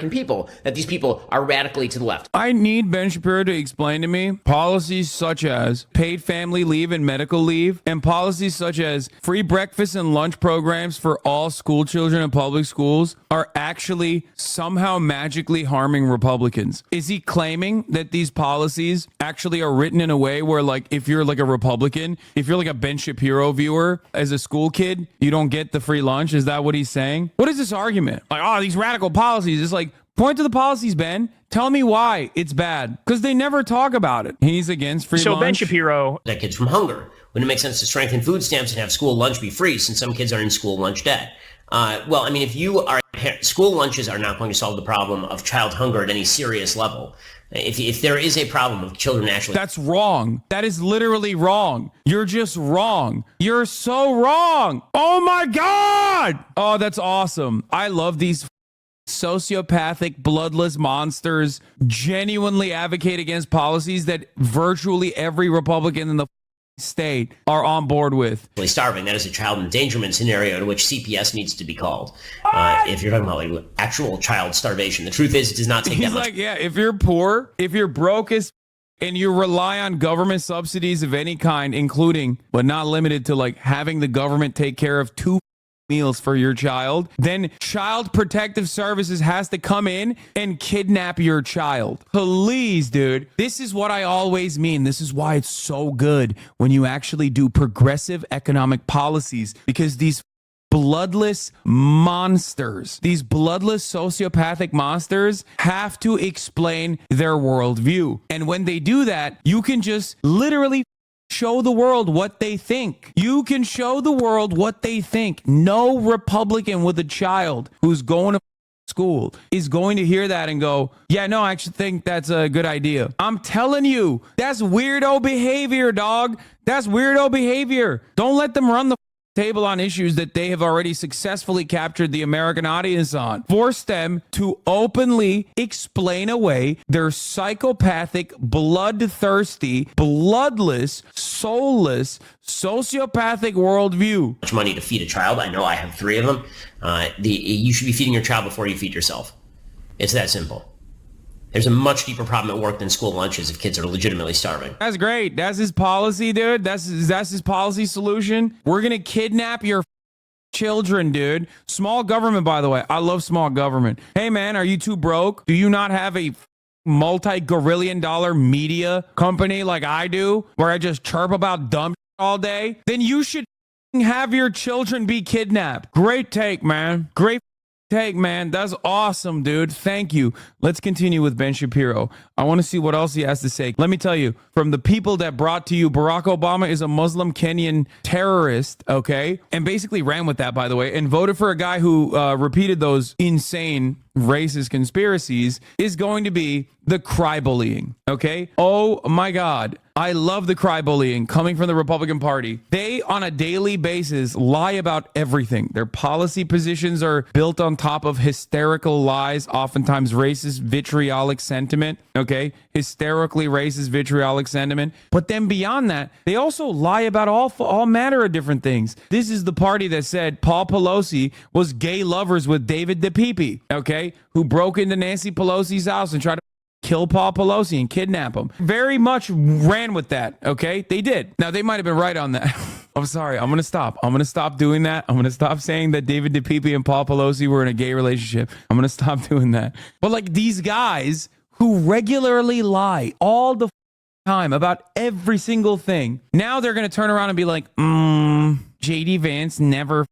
people, that these people are radically to the left. I need Ben Shapiro to explain to me policies such as paid family leave and medical leave, and policies such as free breakfast and lunch programs for all school children in public schools are actually somehow magically harming Republicans. Is he claiming that these policies actually are written in a way where, like, if you're like a Republican, if you're like a Ben Shapiro viewer as a school kid, you don't get the free lunch? Is that what he's saying? What is this argument? Like, oh, these radical policies. It's like, point to the policies, Ben. Tell me why it's bad. Because they never talk about it. He's against free lunch. So Ben Shapiro... That kids from hunger. Wouldn't it make sense to strengthen food stamps and have school lunch be free since some kids are in school lunch debt? Well, I mean, if you are... School lunches are not going to solve the problem of child hunger at any serious level. If there is a problem of children actually... That's wrong. That is literally wrong. You're just wrong. You're so wrong. Oh my God. Oh, that's awesome. I love these sociopathic, bloodless monsters genuinely advocate against policies that virtually every Republican in the state are on board with. Starving, that is a child endangerment scenario to which CPS needs to be called. If you're talking about like actual child starvation, the truth is it does not take that much. He's like, yeah, if you're poor, if you're broke as and you rely on government subsidies of any kind, including but not limited to like having the government take care of 2 meals for your child, then Child Protective Services has to come in and kidnap your child. Please, dude. This is what I always mean. This is why it's so good when you actually do progressive economic policies, because these bloodless monsters, these bloodless sociopathic monsters have to explain their worldview. And when they do that, you can just literally show the world what they think. You can show the world what they think. No Republican with a child who's going to school is going to hear that and go, yeah, no, I actually think that's a good idea. I'm telling you, that's weirdo behavior, dog. That's weirdo behavior. Don't let them run the table on issues that they have already successfully captured the American audience on. Force them to openly explain away their psychopathic, bloodthirsty, bloodless, soulless, sociopathic worldview. Much money to feed a child. I know I have 3 of them. You should be feeding your child before you feed yourself. It's that simple. There's a much deeper problem at work than school lunches if kids are legitimately starving. That's great. That's his policy, dude. That's his policy solution. We're going to kidnap your children, dude. Small government, by the way. I love small government. Hey, man, are you too broke? Do you not have a multi-gorillion dollar media company like I do, where I just chirp about dumb all day? Then you should have your children be kidnapped. Great take, man. Great take, man. That's awesome, dude. Thank you. Let's continue with Ben Shapiro. I want to see what else he has to say. Let me tell you, from the people that brought to you, Barack Obama is a Muslim Kenyan terrorist, okay? And basically ran with that, by the way, and voted for a guy who repeated those insane racist conspiracies, is going to be the cry bullying, okay? Oh my God. I love the cry bullying coming from the Republican Party. They, on a daily basis, lie about everything. Their policy positions are built on top of hysterical lies, oftentimes racist, vitriolic sentiment, okay? Hysterically racist, vitriolic sentiment. But then beyond that, they also lie about all manner of different things. This is the party that said Paul Pelosi was gay lovers with David DePipe, okay? Who broke into Nancy Pelosi's house and tried to kill Paul Pelosi and kidnap him. Very much ran with that, okay? They did. Now, they might have been right on that. I'm sorry. I'm going to stop. I'm going to stop doing that. I'm going to stop saying that David DePipe and Paul Pelosi were in a gay relationship. I'm going to stop doing that. But like these guys who regularly lie all the time about every single thing, now they're going to turn around and be like, JD Vance never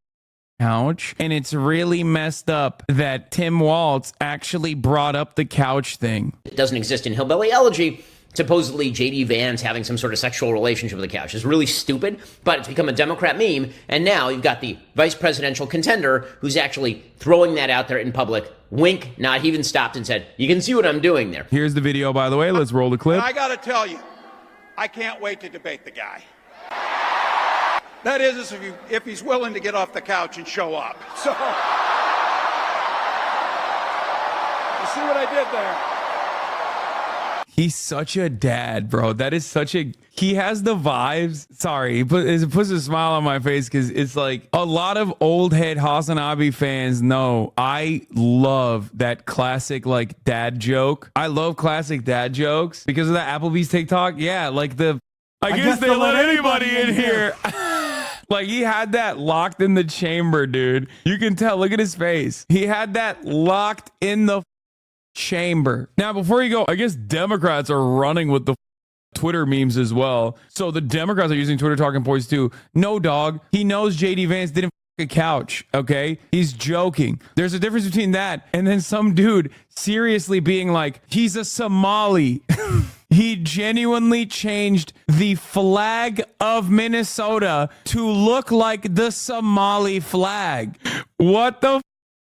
couch, and it's really messed up that Tim Walz actually brought up the couch thing. It doesn't exist in Hillbilly Elegy. Supposedly J.D. Vance having some sort of sexual relationship with the couch is really stupid, but it's become a Democrat meme, and now you've got the vice presidential contender who's actually throwing that out there in public. Wink, not even stopped and said, you can see what I'm doing there. Here's the video, by the way. Let's roll the clip. I gotta tell you, I can't wait to debate the guy. That is, if he's willing to get off the couch and show up. So, you see what I did there? He's such a dad, bro. That is such a... He has the vibes. Sorry, it puts a smile on my face because it's like a lot of old head Hasanabi fans know I love that classic like dad joke. I love classic dad jokes because of that Applebee's TikTok. Yeah, like the... I guess they let anybody in here. Like he had that locked in the chamber, dude. You can tell. Look at his face. He had that locked in the chamber. Now, before you go, I guess Democrats are running with the Twitter memes as well. So the Democrats are using Twitter talking points too. No, dog. He knows JD Vance didn't a couch. Okay. He's joking. There's a difference between that and then some dude seriously being like, he's a Somali. He genuinely changed the flag of Minnesota to look like the Somali flag. What the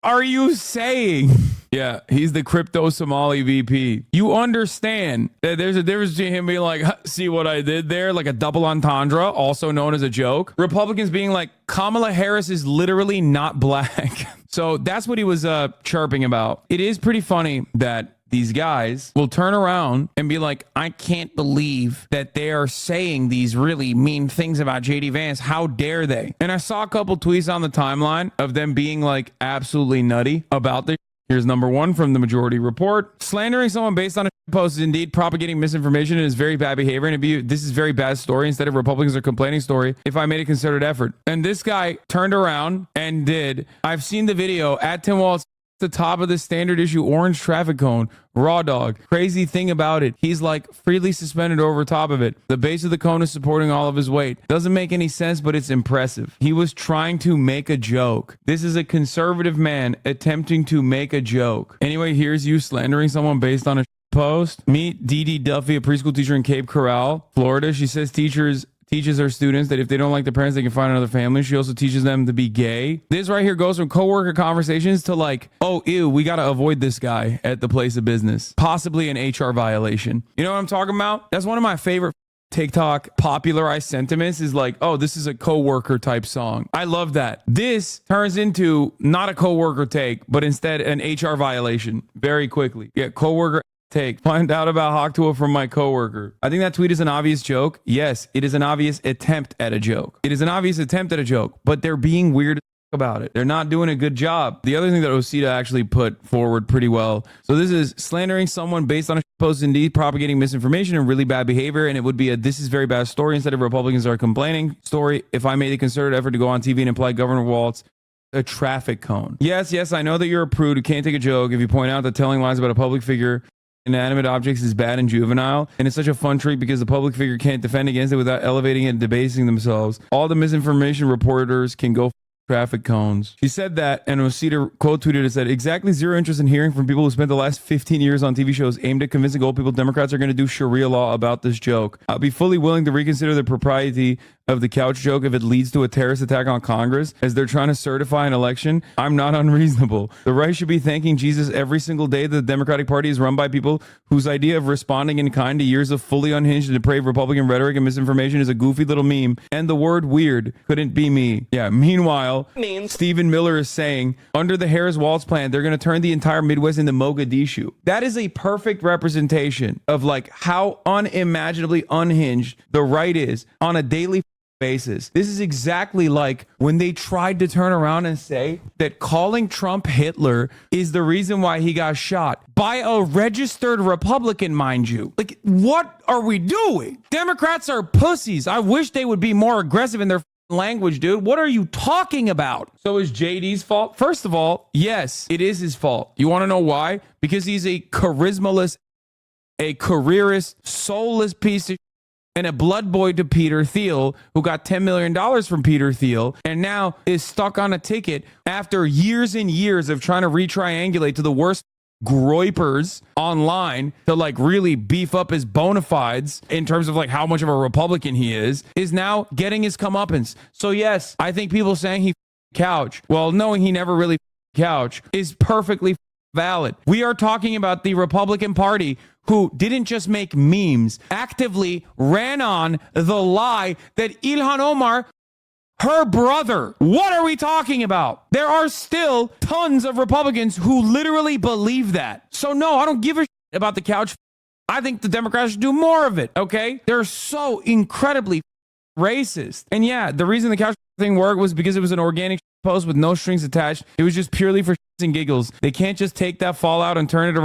are you saying? Yeah, he's the crypto Somali VP. You understand that there's a difference between him being like, see what I did there? Like a double entendre, also known as a joke. Republicans being like, Kamala Harris is literally not black. So that's what he was chirping about. It is pretty funny that these guys will turn around and be like, I can't believe that they are saying these really mean things about JD Vance. How dare they? And I saw a couple tweets on the timeline of them being like absolutely nutty about this. Here's number one from the Majority Report. Slandering someone based on a post is indeed propagating misinformation and is very bad behavior. And this is very bad story. Instead of Republicans are complaining story, if I made a concerted effort. And this guy turned around and did. I've seen the video at Tim Walz. The top of the standard issue orange traffic cone. Raw dog. Crazy thing about it, he's like freely suspended over top of it. The base of the cone is supporting all of his weight. Doesn't make any sense, but it's impressive. He was trying to make a joke. This is a conservative man attempting to make a joke. Anyway, here's you slandering someone based on a post. Meet Dee Dee Duffy, a preschool teacher in Cape Coral, Florida. She says teaches her students that if they don't like the parents, they can find another family. She also teaches them to be gay. This right here goes from coworker conversations to like, oh, ew, we got to avoid this guy at the place of business. Possibly an HR violation. You know what I'm talking about? That's one of my favorite TikTok popularized sentiments is like, oh, this is a coworker type song. I love that. This turns into not a coworker take, but instead an HR violation very quickly. Yeah, coworker take. Find out about Hawktua from my coworker. I think that tweet is an obvious joke. Yes, it is an obvious attempt at a joke. It is an obvious attempt at a joke, but they're being weird about it. They're not doing a good job. The other thing that Osita actually put forward pretty well. So this is slandering someone based on a post, indeed propagating misinformation and really bad behavior. And it would be a this is very bad story instead of Republicans are complaining story. If I made a concerted effort to go on TV and imply Governor Walz a traffic cone. Yes, I know that you're a prude who can't take a joke if you point out that telling lies about a public figure inanimate objects is bad and juvenile, and it's such a fun treat because the public figure can't defend against it without elevating it and debasing themselves. All the misinformation reporters can go traffic cones. She said that, and Osita quote tweeted and said, exactly zero interest in hearing from people who spent the last 15 years on TV shows aimed at convincing old people Democrats are going to do Sharia law about this joke. I'll be fully willing to reconsider the propriety of the couch joke if it leads to a terrorist attack on Congress as they're trying to certify an election. I'm not unreasonable. The right should be thanking Jesus every single day that the Democratic Party is run by people whose idea of responding in kind to years of fully unhinged and depraved Republican rhetoric and misinformation is a goofy little meme, and the word weird couldn't be me. Yeah, meanwhile, Stephen Miller is saying, under the Harris-Walz plan, they're going to turn the entire Midwest into Mogadishu. That is a perfect representation of like how unimaginably unhinged the right is on a daily basis. This is exactly like when they tried to turn around and say that calling Trump Hitler is the reason why he got shot by a registered Republican, mind you. Like, what are we doing? Democrats are pussies. I wish they would be more aggressive in their language, dude. What are you talking about? So is JD's fault? First of all, yes, it is his fault. You want to know why? Because he's a charismaless, a careerist, soulless piece of and a blood boy to Peter Thiel, who got $10 million from Peter Thiel, and now is stuck on a ticket after years and years of trying to retriangulate to the worst groypers online to like really beef up his bona fides in terms of like how much of a Republican he is now getting his comeuppance. So yes, I think people saying he couch, well, knowing he never really couch is perfectly valid. We are talking about the Republican Party who didn't just make memes, actively ran on the lie that Ilhan Omar, her brother. What are we talking about? There are still tons of Republicans who literally believe that. So no, I don't give a shit about the couch I think the Democrats should do more of it, okay? They're so incredibly racist. And yeah, the reason the couch thing worked was because it was an organic post with no strings attached. It was just purely for shits and giggles. They can't just take that fallout and turn it around